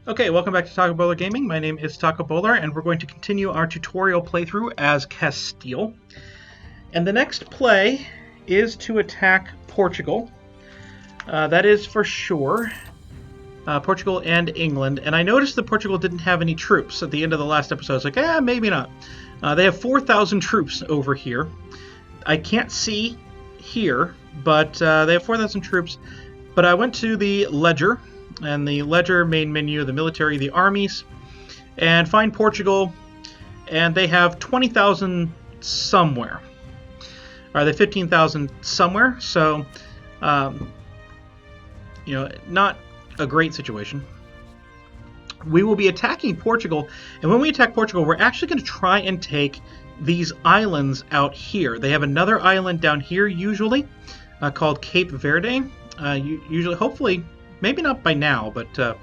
Okay, welcome back to Taco Bowler Gaming. My name is Taco Bowler, and we're going to continue our tutorial playthrough as Castile. And the next play is to attack Portugal. That is for sure. Portugal and England. And I noticed that Portugal didn't have any troops at the end of the last episode. I was like, maybe not. They have 4,000 troops over here. I can't see here, but they have 4,000 troops. But I went to the ledger, and the ledger main menu, the military, the armies, and find Portugal, and they have 20,000 somewhere. Or they 15,000 somewhere, so not a great situation. We will be attacking Portugal, and when we attack Portugal, we're actually going to try and take these islands out here. They have another island down here, usually, called Cape Verde. Usually, hopefully, maybe not by now, but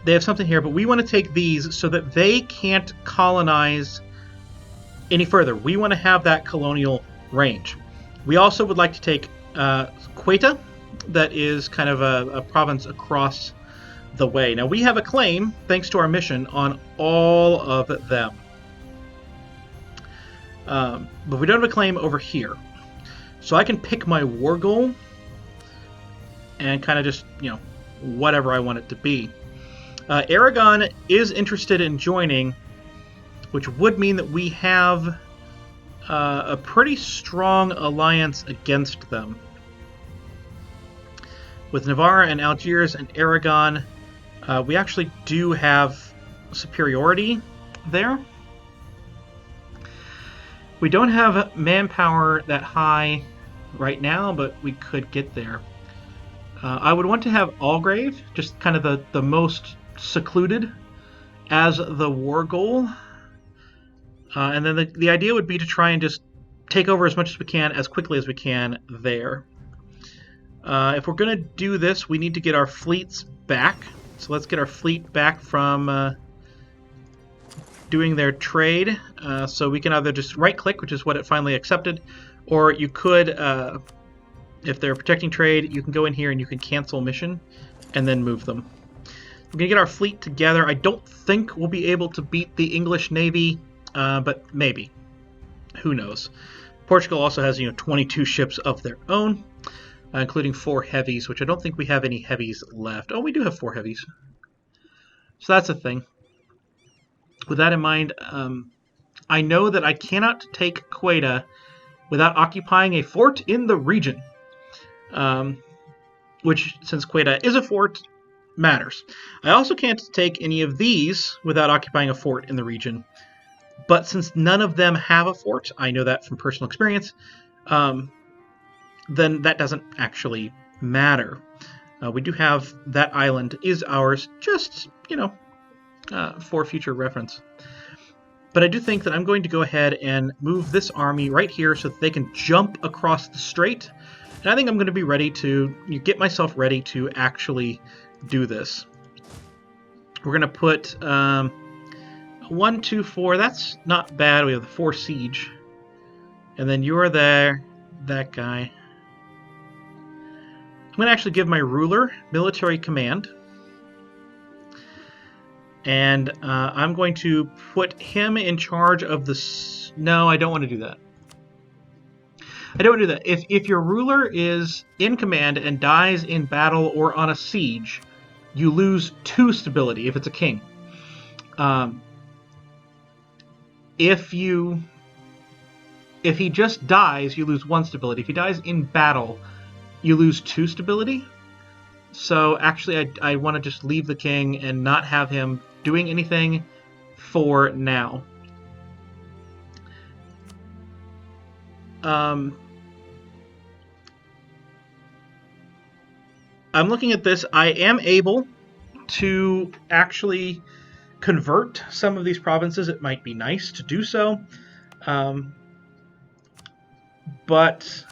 they have something here. But we want to take these so that they can't colonize any further. We want to have that colonial range. We also would like to take Ceuta, that is kind of a province across the way. Now, we have a claim, thanks to our mission, on all of them. But we don't have a claim over here. So I can pick my war goal and kind of just, whatever I want it to be. Aragon is interested in joining, which would mean that we have a pretty strong alliance against them. With Navarre and Algiers and Aragon, we actually do have superiority there. We don't have manpower that high right now, but we could get there. I would want to have Algrave, just kind of the most secluded, as the war goal. And then the idea would be to try and just take over as much as we can, as quickly as we can there. If we're going to do this, we need to get our fleets back. So let's get our fleet back from doing their trade. So we can either just right-click, which is what it finally accepted, or you could, if they're protecting trade, you can go in here and you can cancel mission and then move them. We're going to get our fleet together. I don't think we'll be able to beat the English Navy, but maybe. Who knows? Portugal also has 22 ships of their own, including 4 heavies, which I don't think we have any heavies left. Oh, we do have 4 heavies. So that's a thing. With that in mind, I know that I cannot take Ceuta without occupying a fort in the region. Which, since Ceuta is a fort, matters. I also can't take any of these without occupying a fort in the region. But since none of them have a fort, I know that from personal experience, then that doesn't actually matter. We do have that island is ours, just, for future reference. But I do think that I'm going to go ahead and move this army right here so that they can jump across the strait. And I think I'm going to be ready to get myself ready to actually do this. We're going to put 1, 2, 4. That's not bad. We have the 4 siege. And then you're there, that guy. I'm going to actually give my ruler military command. And I'm going to put him in charge of the... No, I don't want to do that. I don't want to do that. If your ruler is in command and dies in battle or on a siege, you lose 2 stability if it's a king. If he just dies, you lose 1 stability. If he dies in battle, you lose 2 stability. So actually, I want to just leave the king and not have him doing anything for now. I'm looking at this. I am able to actually convert some of these provinces. It might be nice to do so. But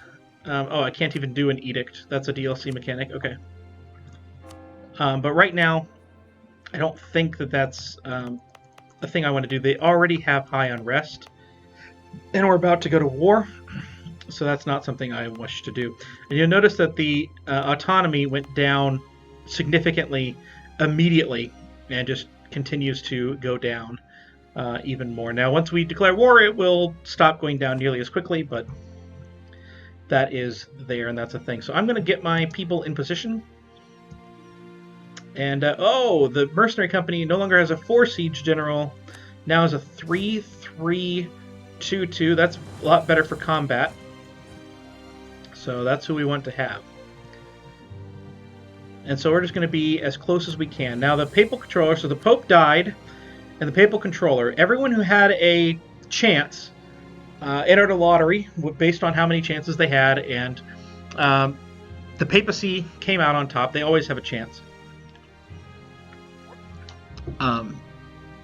I can't even do an edict. That's a DLC mechanic. Okay. But right now, I don't think that that's a thing I want to do. They already have high unrest, and we're about to go to war, so that's not something I wish to do. And you'll notice that the autonomy went down significantly immediately and just continues to go down even more. Now, once we declare war, it will stop going down nearly as quickly, but that is there, and that's a thing. So I'm going to get my people in position. And, oh, the mercenary company no longer has a 4 siege general, now has a 3-3-2-2. That's a lot better for combat. So that's who we want to have. And so we're just going to be as close as we can. Now the papal controller, so the Pope died, and the papal controller, everyone who had a chance entered a lottery based on how many chances they had, and the papacy came out on top. They always have a chance.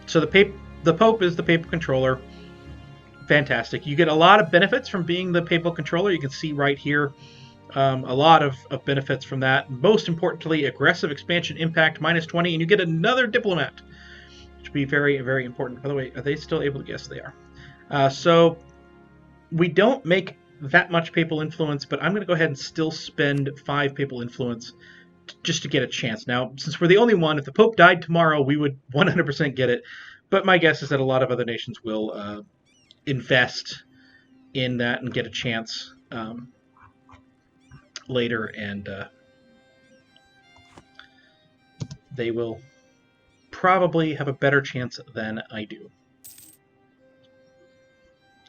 So the Pope is the papal controller. Fantastic. You get a lot of benefits from being the papal controller. You can see right here a lot of benefits from that. Most importantly, aggressive expansion impact -20, and you get another diplomat, which would be very, very important. By the way, are they still able to guess? They are. So we don't make that much papal influence, but I'm going to go ahead and still spend 5 papal influence just to get a chance. Now, since we're the only one, if the Pope died tomorrow, we would 100% get it. But my guess is that a lot of other nations will invest in that and get a chance later, and they will probably have a better chance than I do.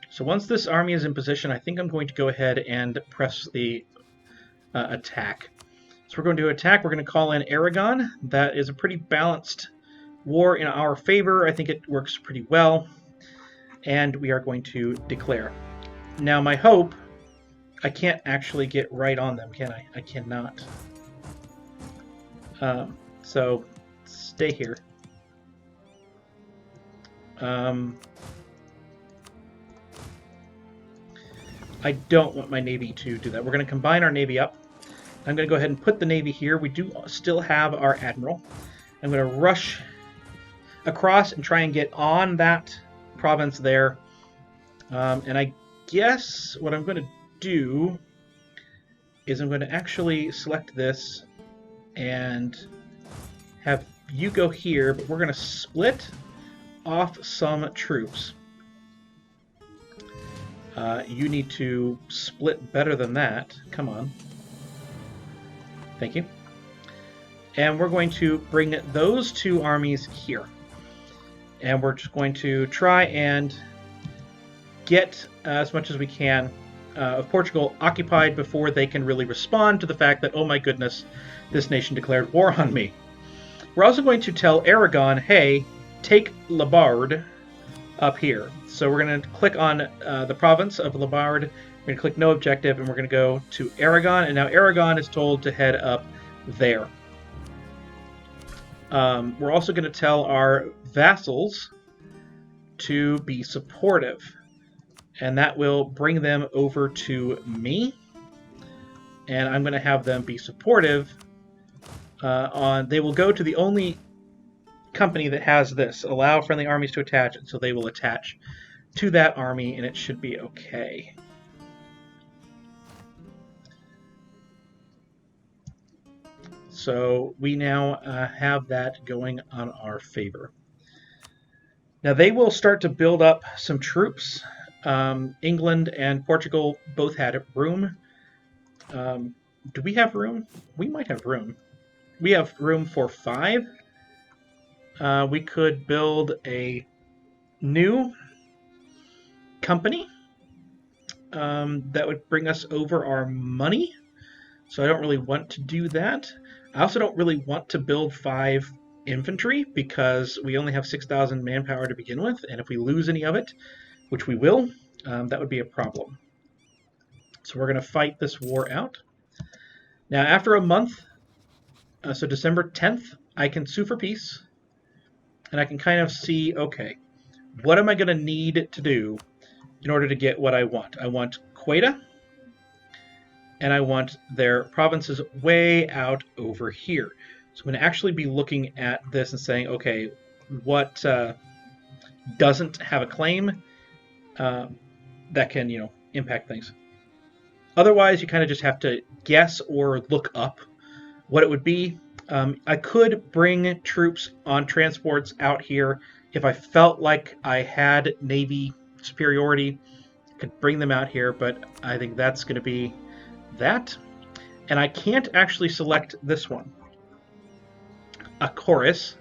So once this army is in position, I think I'm going to go ahead and press the attack. So we're going to attack. We're going to call in Aragon. That is a pretty balanced war in our favor. I think it works pretty well. And we are going to declare. Now my hope, I can't actually get right on them, can I? I cannot. So stay here. I don't want my navy to do that. We're going to combine our navy up. I'm going to go ahead and put the navy here. We do still have our admiral. I'm going to rush across and try and get on that province there. And I guess what I'm going to do is I'm going to actually select this and have you go here, but we're going to split off some troops. You need to split better than that. Come on. Thank you. And we're going to bring those 2 armies here. And we're just going to try and get as much as we can of Portugal occupied before they can really respond to the fact that, oh my goodness, this nation declared war on me. We're also going to tell Aragon, hey, take Labarde up here. So we're going to click on the province of Labarde. We're going to click no objective, and we're going to go to Aragon. And now Aragon is told to head up there. We're also going to tell our vassals to be supportive. And that will bring them over to me. And I'm going to have them be supportive they will go to the only company that has this. Allow friendly armies to attach, and so they will attach to that army, and it should be okay. So we now have that going on our favor. Now they will start to build up some troops. England and Portugal both had room. Do we have room? We might have room. We have room for 5. We could build a new company that would bring us over our money. So I don't really want to do that. I also don't really want to build 5 infantry because we only have 6,000 manpower to begin with, and if we lose any of it, which we will, that would be a problem. So we're going to fight this war out. Now, after a month, so December 10th, I can sue for peace, and I can kind of see, okay, what am I going to need to do in order to get what I want? I want Quetta, and I want their provinces way out over here. So I'm going to actually be looking at this and saying, okay, what doesn't have a claim that can, impact things. Otherwise, you kind of just have to guess or look up what it would be. I could bring troops on transports out here if I felt like I had Navy superiority. I could bring them out here, but I think that's going to be that. And I can't actually select this one, a chorus.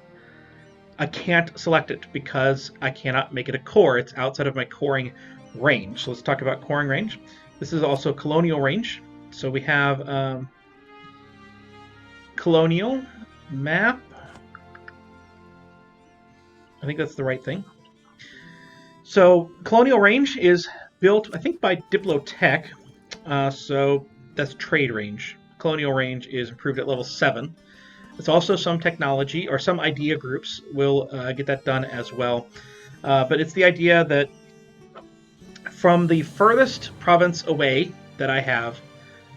I can't select it because I cannot make it a core. It's outside of my coring range. So let's talk about coring range. This is also colonial range. So we have colonial map. I think that's the right thing. So colonial range is built, I think, by Diplotech. So that's trade range. Colonial range is improved at level 7. It's also some technology, or some idea groups will get that done as well. But it's the idea that from the furthest province away that I have,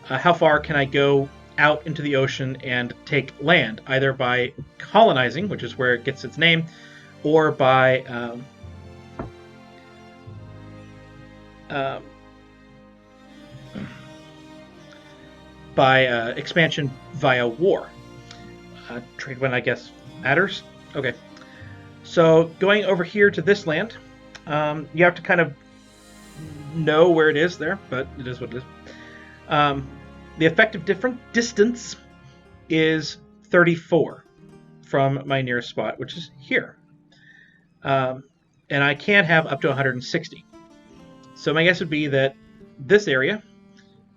how far can I go out into the ocean and take land, either by colonizing, which is where it gets its name, or by expansion via war. Trade when I guess matters. Okay, so going over here to this land, you have to kind of know where it is there, but it is what it is. The effective distance is 34 from my nearest spot, which is here. And I can have up to 160. So my guess would be that this area,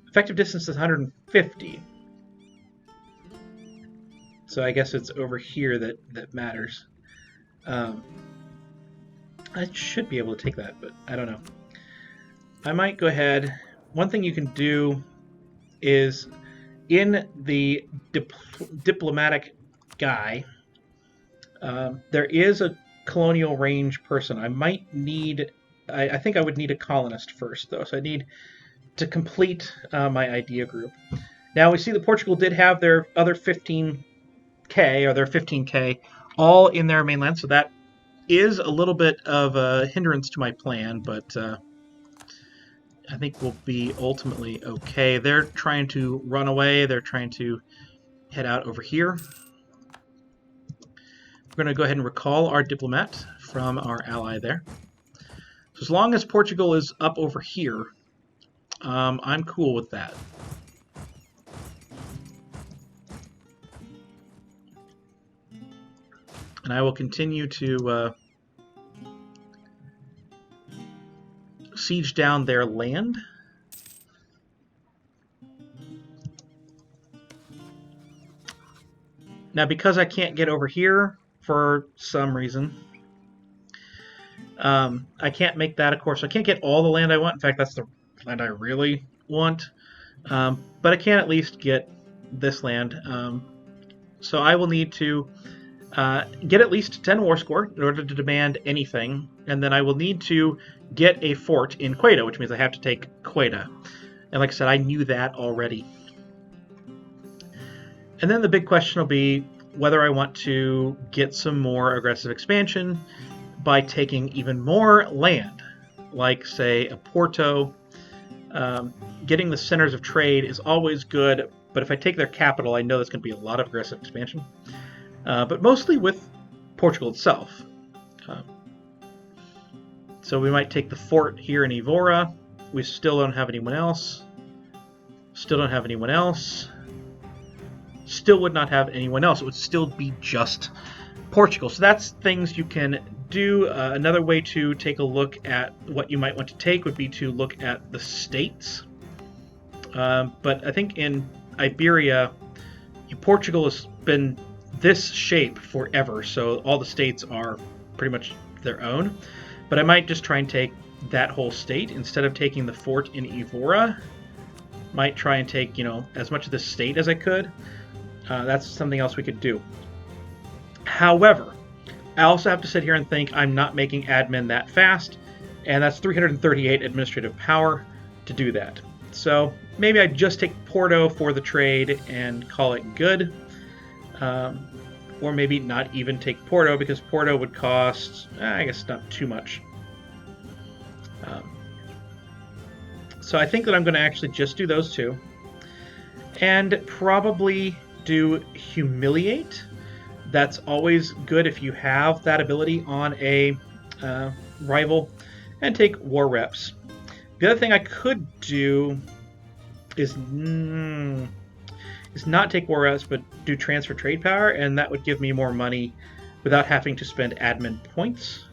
effective distance is 150. So I guess it's over here that matters. I should be able to take that, but I don't know. I might go ahead. One thing you can do is in the diplomatic guy, there is a colonial range person. I might need... I think I would need a colonist first, though. So I need to complete my idea group. Now we see that Portugal did have their other 15K, or their 15K, all in their mainland, so that is a little bit of a hindrance to my plan, but I think we'll be ultimately okay. They're trying to run away. They're trying to head out over here. We're going to go ahead and recall our diplomat from our ally there. So as long as Portugal is up over here, I'm cool with that. And I will continue to siege down their land. Now, because I can't get over here for some reason, I can't make that, of course. I can't get all the land I want. In fact, that's the land I really want. But I can at least get this land. So I will need to get at least 10 war score in order to demand anything, and then I will need to get a fort in Quetta, which means I have to take Quetta. And like I said, I knew that already. And then the big question will be whether I want to get some more aggressive expansion by taking even more land, like, say, a Porto. Getting the centers of trade is always good, but if I take their capital, I know there's going to be a lot of aggressive expansion. But mostly with Portugal itself. So we might take the fort here in Evora. We still don't have anyone else. Still don't have anyone else. Still would not have anyone else. It would still be just Portugal. So that's things you can do. Another way to take a look at what you might want to take would be to look at the states. But I think in Iberia, Portugal has been this shape forever, so all the states are pretty much their own. But I might just try and take that whole state instead of taking the fort in Evora. Might try and take, you know, as much of the state as I could. That's something else we could do. However, I also have to sit here and think I'm not making admin that fast, and that's 338 administrative power to do that. So maybe I just take Porto for the trade and call it good. Or maybe not even take Porto, because Porto would cost, I guess, not too much. So I think that I'm going to actually just do those two. And probably do Humiliate. That's always good if you have that ability on a rival, and take War Reps. The other thing I could do is not take War Reps, but do Transfer Trade Power, and that would give me more money without having to spend admin points.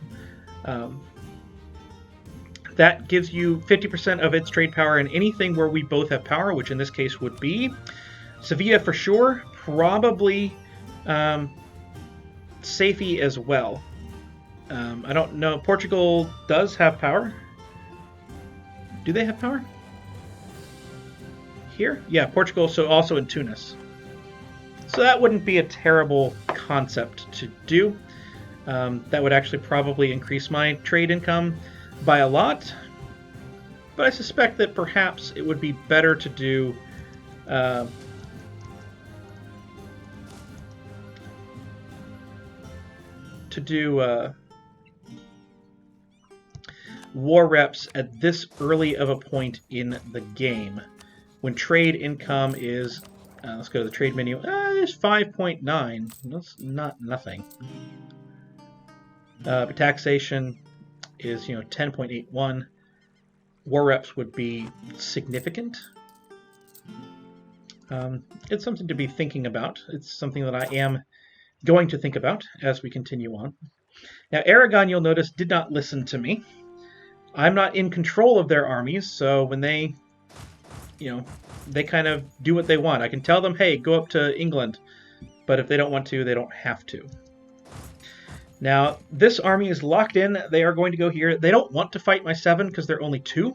That gives you 50% of its trade power in anything where we both have power, which in this case would be Sevilla for sure, probably Safety as well. I don't know. Portugal does have power. Do they have power? Here? Yeah, Portugal, so also in Tunis. So that wouldn't be a terrible concept to do. That would actually probably increase my trade income by a lot. But I suspect that perhaps it would be better to do War Reps at this early of a point in the game, when trade income is, let's go to the trade menu, there's 5.9, that's not nothing. But taxation is, 10.81. War Reps would be significant. It's something to be thinking about. It's something that I am going to think about as we continue on. Now, Aragon, you'll notice, did not listen to me. I'm not in control of their armies, so when they, they kind of do what they want. I can tell them, hey, go up to England, but if they don't want to, they don't have to. Now, this army is locked in. They are going to go here. They don't want to fight my 7 because they're only 2.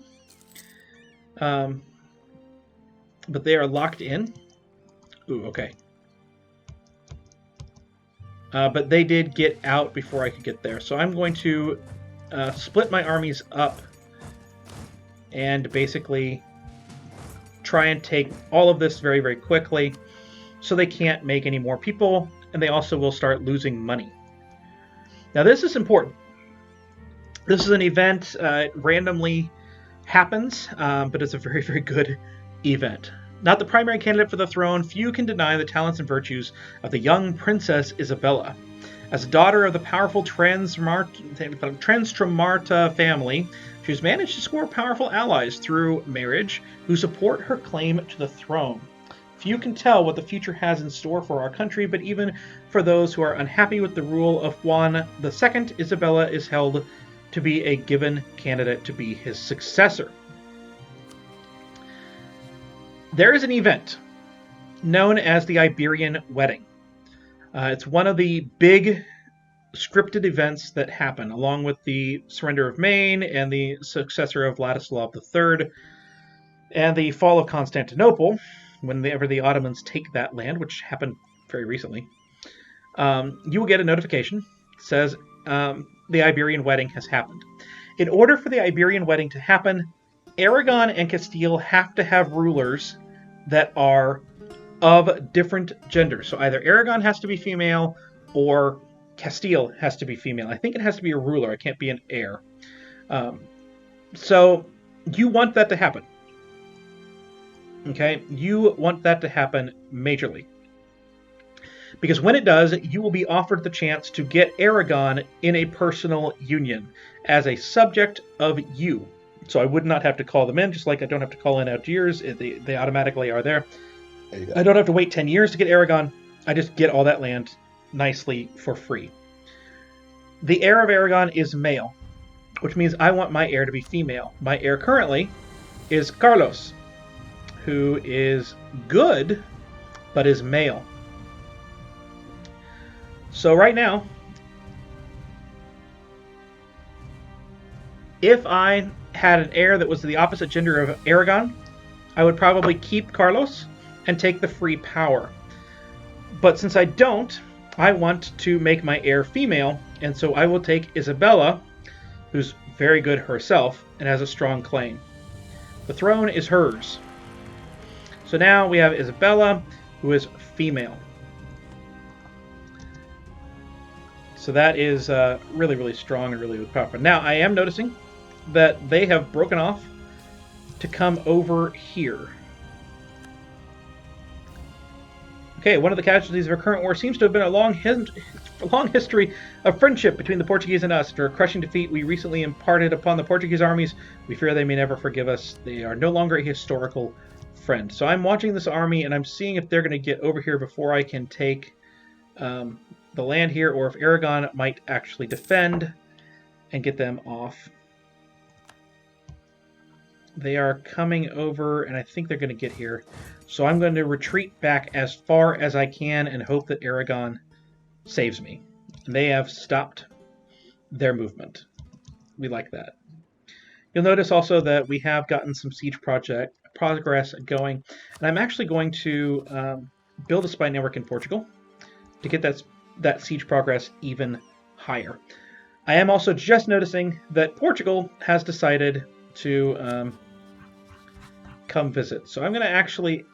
But they are locked in. Ooh, okay. But they did get out before I could get there. So I'm going to split my armies up and basically try and take all of this very, very quickly so they can't make any more people, and they also will start losing money. Now, this is important. This is an event. It randomly happens, but it's a very, very good event. Not the primary candidate for the throne, few can deny the talents and virtues of the young Princess Isabella. As a daughter of the powerful Transtromarta family, she has managed to score powerful allies through marriage who support her claim to the throne. Few can tell what the future has in store for our country, but even for those who are unhappy with the rule of Juan II, Isabella is held to be a given candidate to be his successor. There is an event known as the Iberian Wedding. It's one of the big scripted events that happen, along with the surrender of Maine and the successor of Ladislav III and the fall of Constantinople, whenever the Ottomans take that land, which happened very recently. You will get a notification that says the Iberian Wedding has happened. In order for the Iberian Wedding to happen, Aragon and Castile have to have rulers that are of different genders. So either Aragon has to be female or Castile has to be female. I think it has to be a ruler. It can't be an heir. So you want that to happen. Okay? You want that to happen majorly. Because when it does, you will be offered the chance to get Aragon in a personal union as a subject of you. So I would not have to call them in, just like I don't have to call in Algiers. They automatically are there. I don't have to wait 10 years to get Aragon. I just get all that land nicely for free. The heir of Aragon is male, which means I want my heir to be female. My heir currently is Carlos, who is good, but is male. So right now, if I had an heir that was the opposite gender of Aragon, I would probably keep Carlos and take the free power. But since I don't, I want to make my heir female, and so I will take Isabella, who's very good herself and has a strong claim. The throne is hers. So now we have Isabella, who is female. So that is really, really strong and really, really powerful. Now, I am noticing that they have broken off to come over here. Okay, one of the casualties of our current war seems to have been a long history of friendship between the Portuguese and us. After a crushing defeat we recently imparted upon the Portuguese armies, we fear they may never forgive us. They are no longer a historical friend. So I'm watching this army, and I'm seeing if they're going to get over here before I can take the land here, or if Aragon might actually defend and get them off. They are coming over, and I think they're going to get here. So I'm going to retreat back as far as I can and hope that Aragon saves me. And they have stopped their movement. We like that. You'll notice also that we have gotten some siege progress going. And I'm actually going to build a spy network in Portugal to get that siege progress even higher. I am also just noticing that Portugal has decided to come visit. So I'm going to actually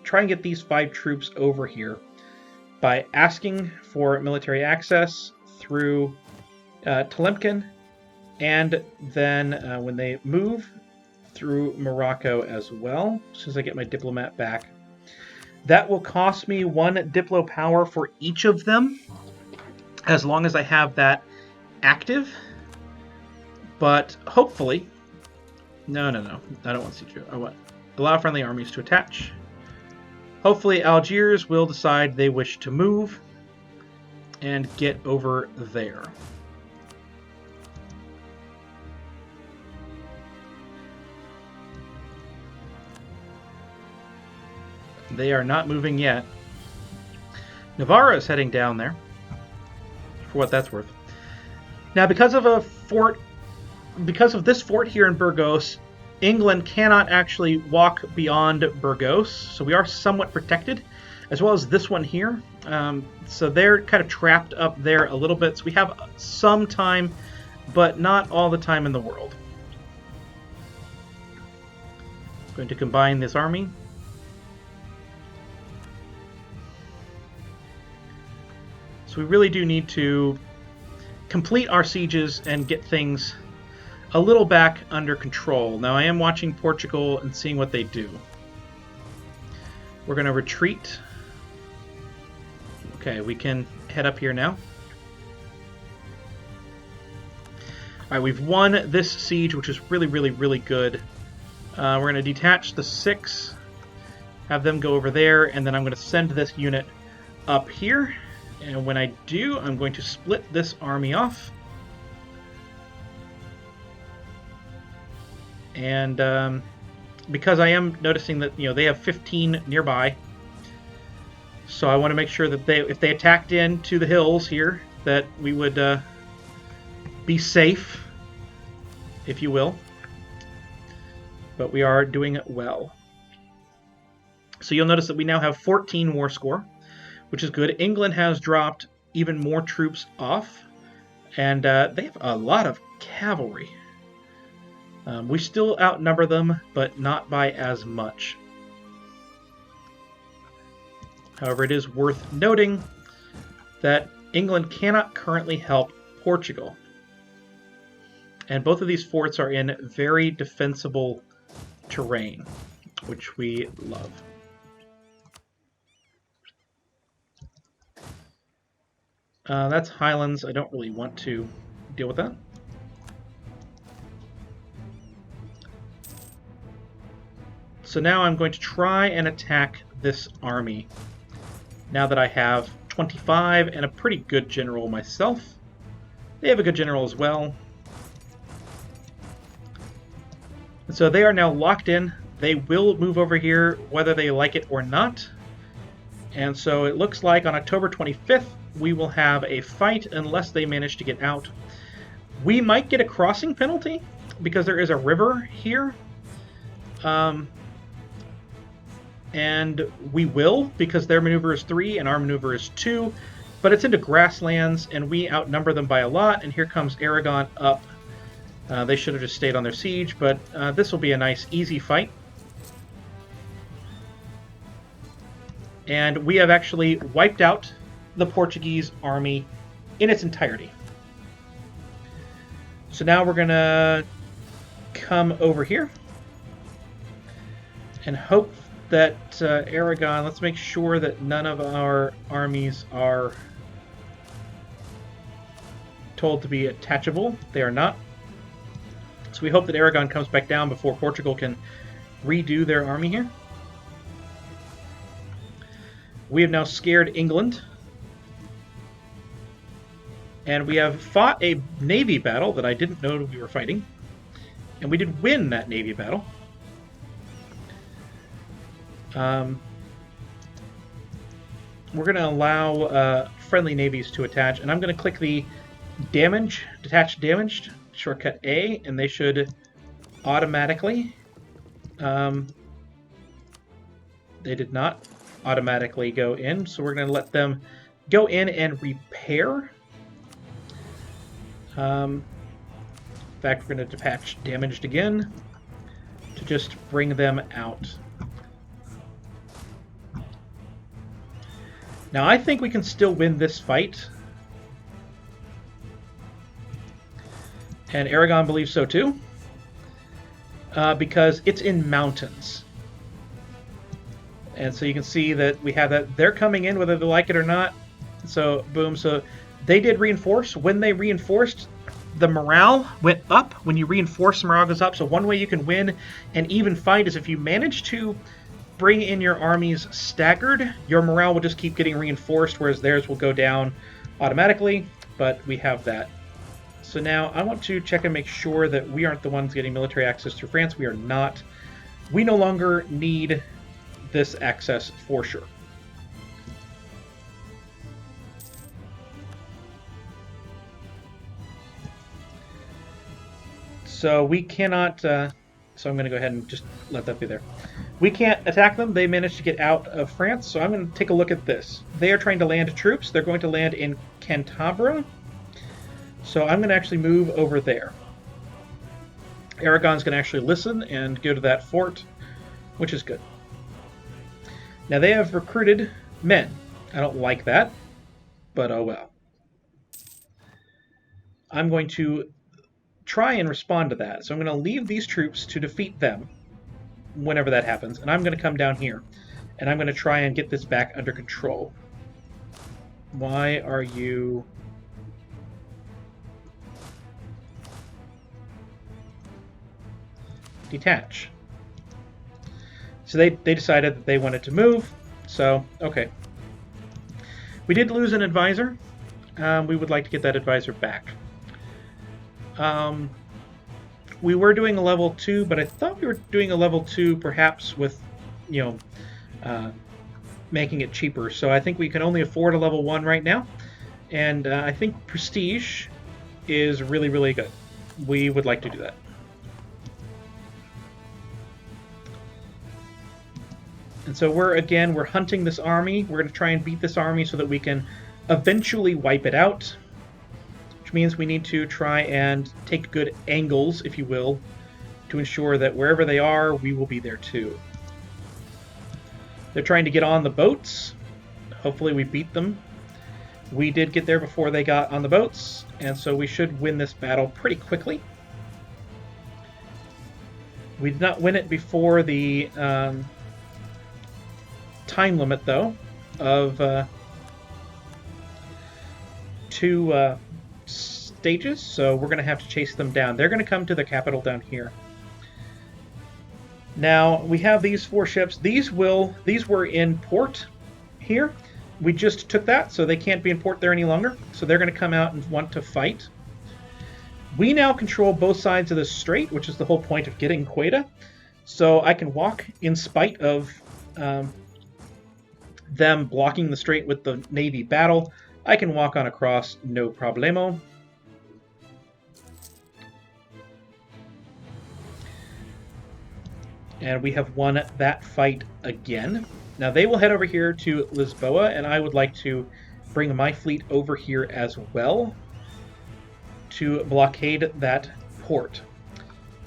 try and get these 5 troops over here by asking for military access through Tlemcen, and then when they move through Morocco as well, as soon as I get my diplomat back. That will cost me 1 Diplo power for each of them, as long as I have that active. But hopefully... No. I don't want to see you. I want allow friendly armies to attach. Hopefully Algiers will decide they wish to move and get over there. They are not moving yet. Navarra is heading down there, for what that's worth. Now, because of this fort here in Burgos, England cannot actually walk beyond Burgos, so we are somewhat protected, as well as this one here. So they're kind of trapped up there a little bit, so we have some time, but not all the time in the world. I'm going to combine this army. So we really do need to complete our sieges and get things a little back under control. Now I am watching Portugal and seeing what they do. We're going to retreat. Okay, we can head up here now. Alright, we've won this siege, which is really, really, really good. We're going to detach the 6, have them go over there, and then I'm going to send this unit up here. And when I do, I'm going to split this army off. And because I am noticing that they have 15 nearby, so I want to make sure that if they attacked into the hills here, that we would be safe, if you will. But we are doing well. So you'll notice that we now have 14 war score, which is good. England has dropped even more troops off, and they have a lot of cavalry. We still outnumber them, but not by as much. However, it is worth noting that England cannot currently help Portugal. And both of these forts are in very defensible terrain, which we love. That's Highlands. I don't really want to deal with that. So now I'm going to try and attack this army, now that I have 25 and a pretty good general myself. They have a good general as well. And so they are now locked in. They will move over here whether they like it or not. And so it looks like on October 25th, we will have a fight unless they manage to get out. We might get a crossing penalty because there is a river here. And we will, because their maneuver is 3 and our maneuver is 2. But it's into grasslands, and we outnumber them by a lot. And here comes Aragon up. They should have just stayed on their siege, but this will be a nice, easy fight. And we have actually wiped out the Portuguese army in its entirety. So now we're going to come over here and hope that Aragon, let's make sure that none of our armies are told to be attachable. They are not. So we hope that Aragon comes back down before Portugal can redo their army here. We have now scared England. And we have fought a navy battle that I didn't know we were fighting. And we did win that navy battle. We're going to allow friendly navies to attach. And I'm going to click the damage, detach damaged, shortcut A, and they should automatically... they did not automatically go in, so we're going to let them go in and repair. In fact, we're going to detach damaged again to just bring them out. Now, I think we can still win this fight. And Aragon believes so too. Because it's in mountains. And so you can see that we have that. They're coming in whether they like it or not. So, boom. So they did reinforce. When they reinforced, the morale went up. When you reinforce, the morale goes up. So one way you can win an even fight is if you manage to bring in your armies staggered, your morale will just keep getting reinforced, whereas theirs will go down automatically. But we have that. So now I want to check and make sure that we aren't the ones getting military access through France. We are not. We no longer need this access for sure. So we cannot, so I'm going to go ahead and just let that be there. We can't attack them. They managed to get out of France, so I'm going to take a look at this. They are trying to land troops. They're going to land in Cantabria. So I'm going to actually move over there. Aragon's going to actually listen and go to that fort, which is good. Now they have recruited men. I don't like that, but oh well. I'm going to try and respond to that. So I'm going to leave these troops to defeat them whenever that happens. And I'm going to come down here. And I'm going to try and get this back under control. Why are you... detach? So they decided that they wanted to move. So, okay. We did lose an advisor. We would like to get that advisor back. We were doing a level 2, but I thought we were doing a level 2 perhaps with, you know, making it cheaper. So I think we can only afford a level 1 right now. And I think prestige is really, really good. We would like to do that. And so we're hunting this army. We're going to try and beat this army so that we can eventually wipe it out. Which means we need to try and take good angles, if you will, to ensure that wherever they are, we will be there too. They're trying to get on the boats. Hopefully we beat them. We did get there before they got on the boats, and so we should win this battle pretty quickly. We did not win it before the time limit, though, of 2 stages, so we're going to have to chase them down. They're going to come to the capital down here. Now, we have these 4 ships. These were in port here. We just took that, so they can't be in port there any longer. So they're going to come out and want to fight. We now control both sides of the strait, which is the whole point of getting Quetta. So I can walk in spite of them blocking the strait with the Navy battle. I can walk on across, no problemo. And we have won that fight again. Now they will head over here to Lisboa, and I would like to bring my fleet over here as well to blockade that port.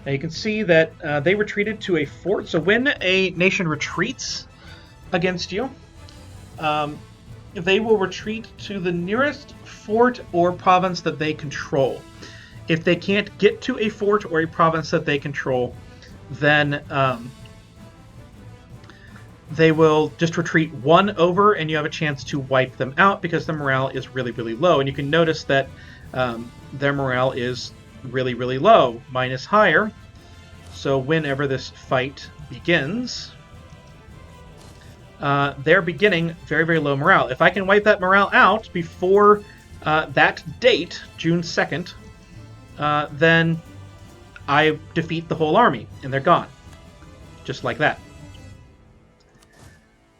Now you can see that they retreated to a fort. So when a nation retreats against you, they will retreat to the nearest fort or province that they control. If they can't get to a fort or a province that they control, then they will just retreat one over, and you have a chance to wipe them out because the morale is really, really low. And you can notice that their morale is really, really low, minus higher. So whenever this fight begins, they're beginning very, very low morale. If I can wipe that morale out before that date, June 2nd, then I defeat the whole army, and they're gone. Just like that.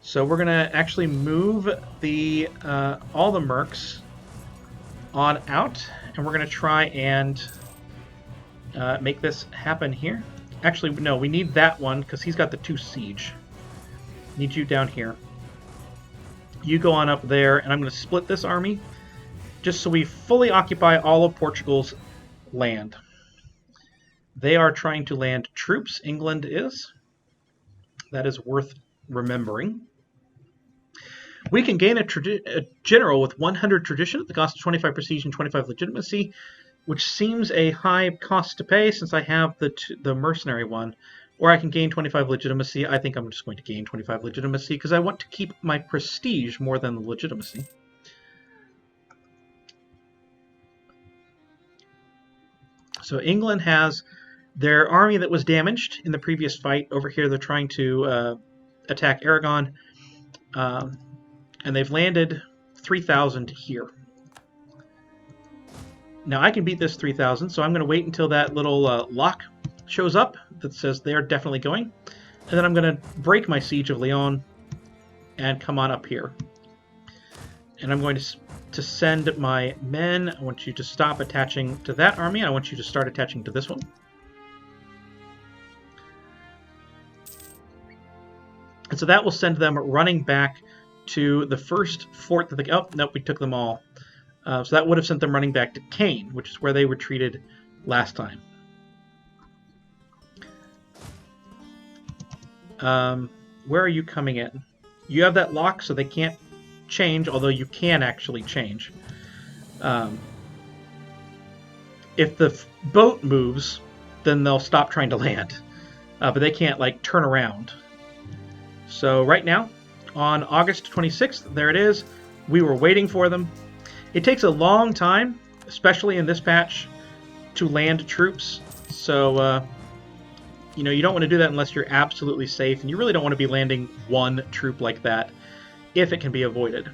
So we're going to actually move the all the mercs on out, and we're going to try and make this happen here. Actually, no, we need that one because he's got the 2 siege. Need you down here. You go on up there, and I'm going to split this army just so we fully occupy all of Portugal's land. They are trying to land troops. England is. That is worth remembering. We can gain a general with 100 tradition at the cost of 25 prestige and 25 legitimacy, which seems a high cost to pay since I have the mercenary one. Or I can gain 25 legitimacy. I think I'm just going to gain 25 legitimacy because I want to keep my prestige more than the legitimacy. So England has their army that was damaged in the previous fight. Over here they're trying to attack Aragon. And they've landed 3,000 here. Now I can beat this 3,000, so I'm going to wait until that little lock shows up that says they're definitely going. And then I'm going to break my siege of Lyon and come on up here. And I'm going to send my men. I want you to stop attaching to that army. I want you to start attaching to this one. And so that will send them running back to the first fort that they... Oh, nope, we took them all. So that would have sent them running back to Caen, which is where they retreated last time. Where are you coming in? You have that lock, so they can't change, although you can actually change. If the boat moves, then they'll stop trying to land. But they can't, like, turn around. So right now, on August 26th, there it is. We were waiting for them. It takes a long time, especially in this patch, to land troops. So, you know, you don't want to do that unless you're absolutely safe, and you really don't want to be landing one troop like that if it can be avoided.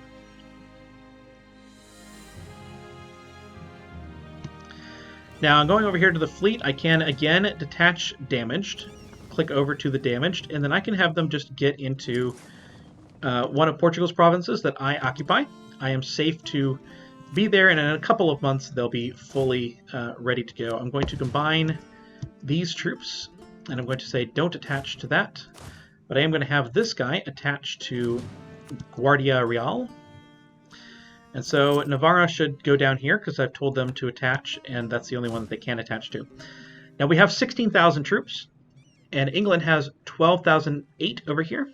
Now, going over here to the fleet, I can again detach damaged. Click over to the damaged, and then I can have them just get into one of Portugal's provinces that I occupy. I am safe to be there, and in a couple of months they'll be fully ready to go. I'm going to combine these troops, and I'm going to say don't attach to that, but I am going to have this guy attached to Guardia Real. And so Navarra should go down here because I've told them to attach, and that's the only one that they can attach to. Now we have 16,000 troops, and England has 12,008 over here.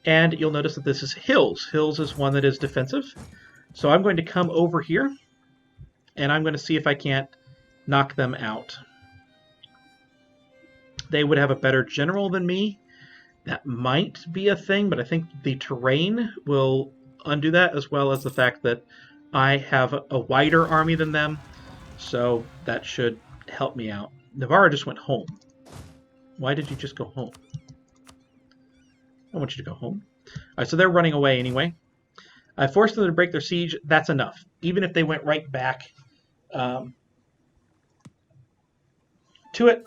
And you'll notice that this is Hills. Hills is one that is defensive. So I'm going to come over here, and I'm going to see if I can't knock them out. They would have a better general than me. That might be a thing, but I think the terrain will undo that, as well as the fact that I have a wider army than them. So that should help me out. Navarra just went home. Why did you just go home? I want you to go home. All right, so they're running away anyway. I forced them to break their siege. That's enough. Even if they went right back to it,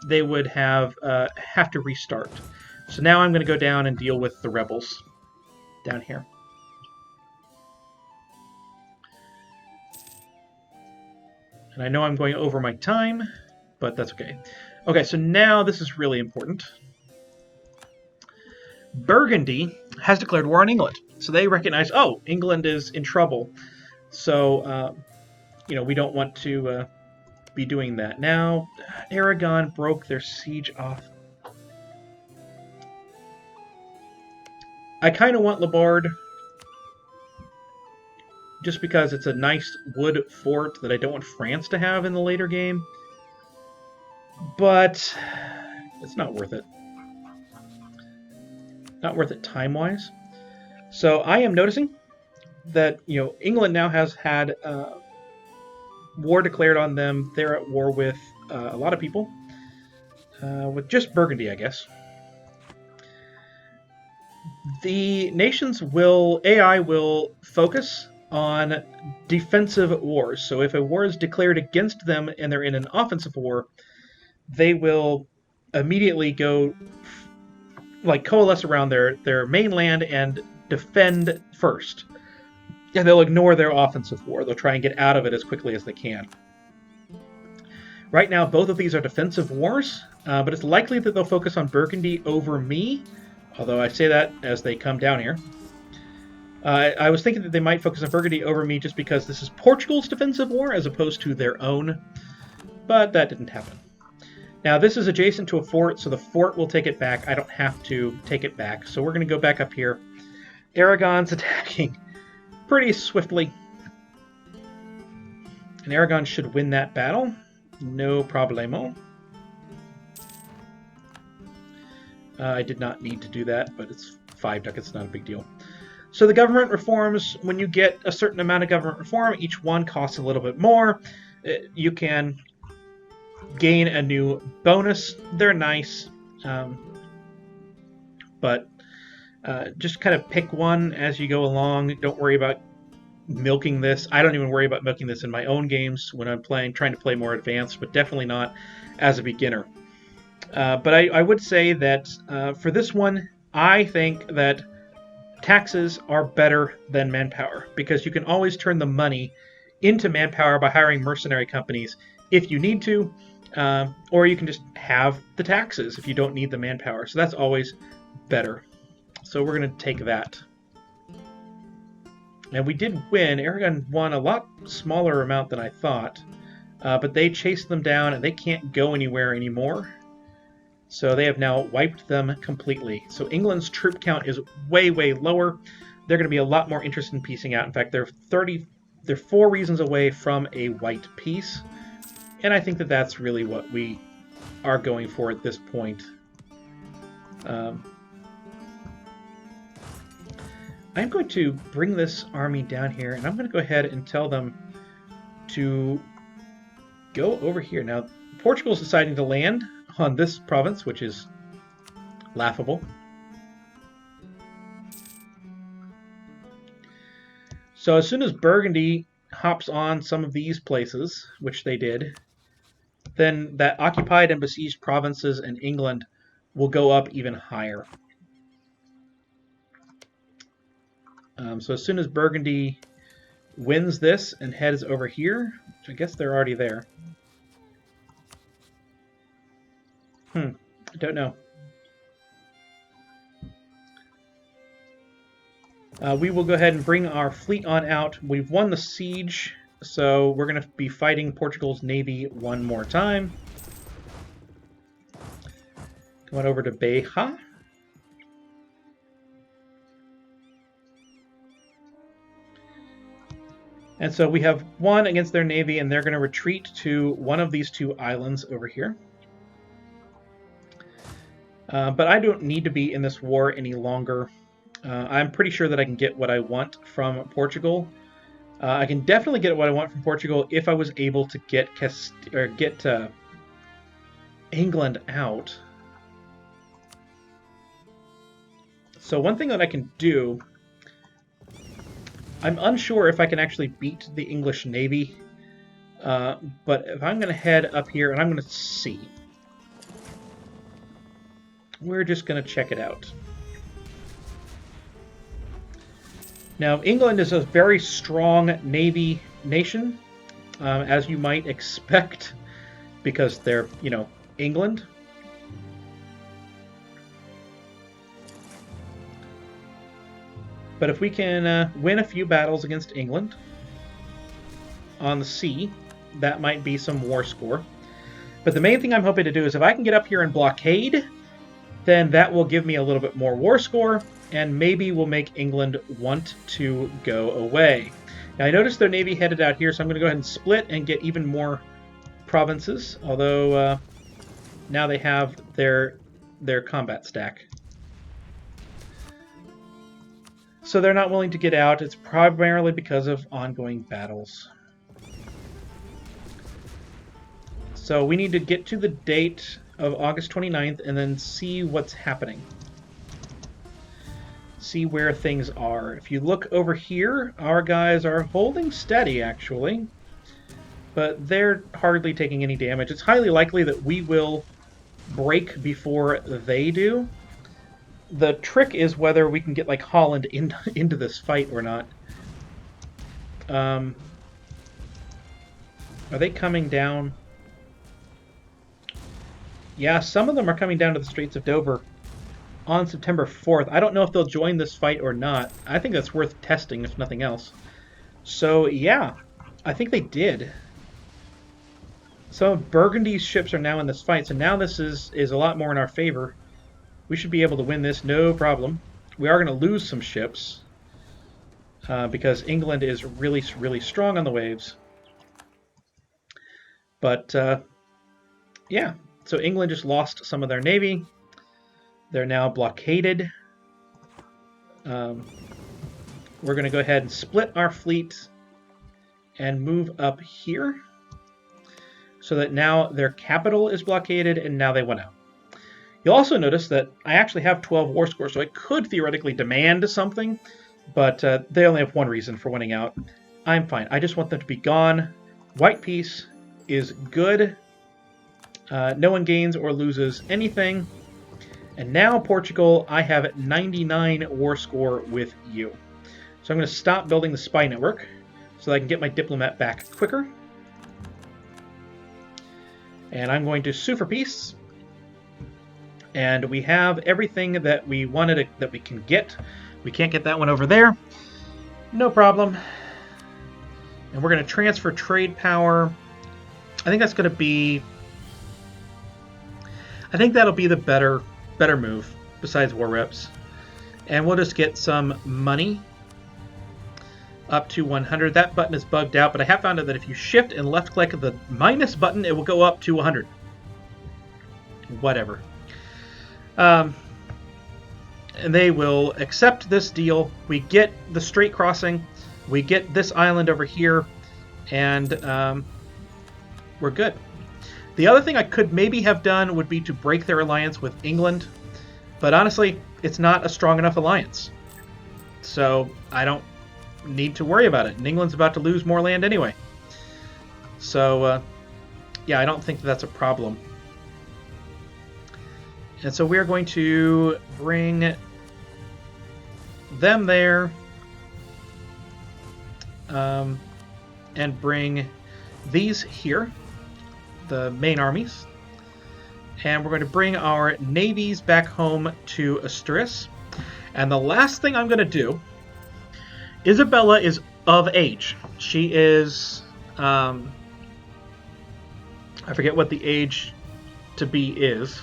they would have to restart. So now I'm going to go down and deal with the rebels down here. And I know I'm going over my time, but that's okay. Okay, so now this is really important. Burgundy has declared war on England. So they recognize, oh, England is in trouble. So, you know, we don't want to be doing that. Now, Aragon broke their siege off. I kind of want Labard just because it's a nice wood fort that I don't want France to have in the later game. But it's not worth it. not worth it time-wise. So I am noticing that, you know, England now has had war declared on them. They're at war with a lot of people, with just Burgundy, I guess. The nations AI will focus on defensive wars. So if a war is declared against them and they're in an offensive war, they will immediately go like coalesce around their mainland and defend first. And they'll ignore their offensive war. They'll try and get out of it as quickly as they can. Right now, both of these are defensive wars, but it's likely that they'll focus on Burgundy over me, although I say that as they come down here. I was thinking that they might focus on Burgundy over me just because this is Portugal's defensive war as opposed to their own, but that didn't happen. Now, this is adjacent to a fort, so the fort will take it back. I don't have to take it back, so we're going to go back up here. Aragon's attacking pretty swiftly, and Aragon should win that battle. No problemo. I did not need to do that, but it's 5 ducats, not a big deal. So the government reforms, when you get a certain amount of government reform, each one costs a little bit more. You can gain a new bonus. They're nice, but just kind of pick one as you go along. Don't worry about milking this. I don't even worry about milking this in my own games when I'm trying to play more advanced, but definitely not as a beginner. But I would say that for this one, I think that taxes are better than manpower, because you can always turn the money into manpower by hiring mercenary companies if you need to, or you can just have the taxes if you don't need the manpower. So that's always better. So we're going to take that. And we did win. Aragon won a lot smaller amount than I thought, but they chased them down and they can't go anywhere anymore. So they have now wiped them completely. So England's troop count is way, way lower. They're going to be a lot more interested in piecing out. In fact, they're 4 reasons away from a white peace. And I think that that's really what we are going for at this point. I'm going to bring this army down here, and I'm going to go ahead and tell them to go over here. Now, Portugal's deciding to land on this province, which is laughable. So as soon as Burgundy hops on some of these places, which they did, then that occupied and besieged provinces in England will go up even higher. So as soon as Burgundy wins this and heads over here, which I guess they're already there. I don't know. We will go ahead and bring our fleet on out. We've won the siege, so we're going to be fighting Portugal's navy one more time. Come on over to Beja. And so we have won against their navy, and they're going to retreat to one of these 2 islands over here. But I don't need to be in this war any longer. I'm pretty sure that I can get what I want from Portugal. I can definitely get what I want from Portugal if I was able to get England out. So one thing that I can do, I'm unsure if I can actually beat the English Navy, but if I'm going to head up here and I'm going to see, we're just going to check it out. Now, England is a very strong navy nation, as you might expect, because they're, you know, England. But if we can win a few battles against England on the sea, that might be some war score. But the main thing I'm hoping to do is if I can get up here and blockade, then that will give me a little bit more war score, and maybe will make England want to go away. Now I noticed their navy headed out here, so I'm going to go ahead and split and get even more provinces, although now they have their combat stack. So they're not willing to get out. It's primarily because of ongoing battles. So we need to get to the date of August 29th and then see what's happening. See where things are. If you look over here, our guys are holding steady, actually. But they're hardly taking any damage. It's highly likely that we will break before they do. The trick is whether we can get like Holland into this fight or not. Are they coming down? Yeah, some of them are coming down to the Straits of Dover on September 4th. I don't know if they'll join this fight or not. I think that's worth testing, if nothing else. So, yeah, I think they did. Some of Burgundy's ships are now in this fight, so now this is a lot more in our favor. We should be able to win this, no problem. We are going to lose some ships because England is really, really strong on the waves. But, yeah, so England just lost some of their navy. They're now blockaded. We're going to go ahead and split our fleet and move up here so that now their capital is blockaded and now they went out. You'll also notice that I actually have 12 war scores, so I could theoretically demand something, but they only have one reason for winning out. I'm fine. I just want them to be gone. White peace is good. No one gains or loses anything. And now, Portugal, I have 99 war score with you. So I'm going to stop building the spy network so that I can get my diplomat back quicker. And I'm going to sue for peace. And we have everything that we wanted that we can get. We can't get that one over there. No problem. And we're going to transfer trade power. I think that's going to be... I think that'll be the better move besides war reps. And we'll just get some money up to 100. That button is bugged out, but I have found out that if you shift and left click the minus button, it will go up to 100. Whatever. And they will accept this deal. We get the Strait crossing. We get this island over here. And we're good. The other thing I could maybe have done would be to break their alliance with England. But honestly, it's not a strong enough alliance. So I don't need to worry about it. And England's about to lose more land anyway. So, yeah, I don't think that's a problem. And so we're going to bring them there. And bring these here, the main armies. And we're going to bring our navies back home to Asturias. And the last thing I'm going to do, Isabella is of age. She is, I forget what the age to be is.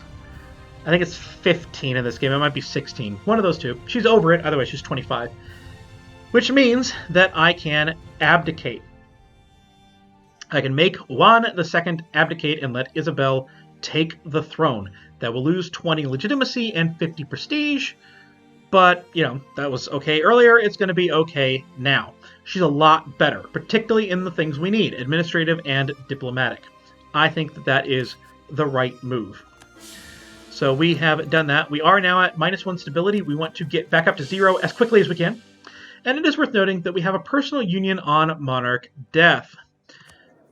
I think it's 15 in this game. It might be 16. One of those two. She's over it. Either way, she's 25. Which means that I can abdicate. I can make Juan II abdicate and let Isabel take the throne. That will lose 20 legitimacy and 50 prestige. But, you know, that was okay earlier. It's going to be okay now. She's a lot better, particularly in the things we need, administrative and diplomatic. I think that that is the right move. So we have done that. We are now at -1 stability. We want to get back up to 0 as quickly as we can. And it is worth noting that we have a personal union on monarch death.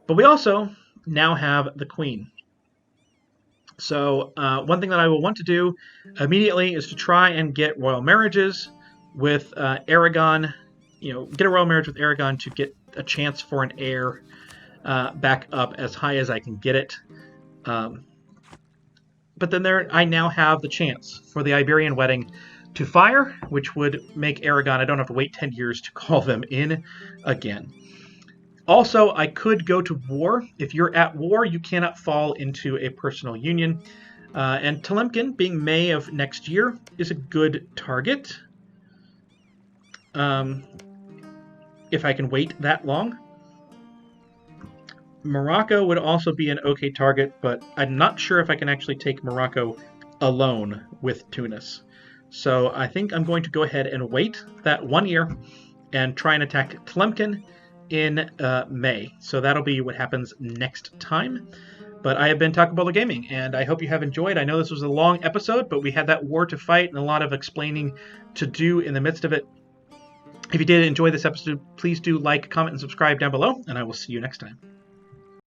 But we also now have the queen. So one thing that I will want to do immediately is to try and get royal marriages with Aragon. You know, get a royal marriage with Aragon to get a chance for an heir back up as high as I can get it. But then I now have the chance for the Iberian wedding to fire, which would make Aragon, I don't have to wait 10 years to call them in again. Also, I could go to war. If you're at war, you cannot fall into a personal union. And Telemkin, being May of next year, is a good target. If I can wait that long. Morocco would also be an okay target, but I'm not sure if I can actually take Morocco alone with Tunis. So I think I'm going to go ahead and wait that 1 year and try and attack Tlemcen in May. So that'll be what happens next time. But I have been Taco Bowler Gaming, and I hope you have enjoyed. I know this was a long episode, but we had that war to fight and a lot of explaining to do in the midst of it. If you did enjoy this episode, please do like, comment, and subscribe down below, and I will see you next time.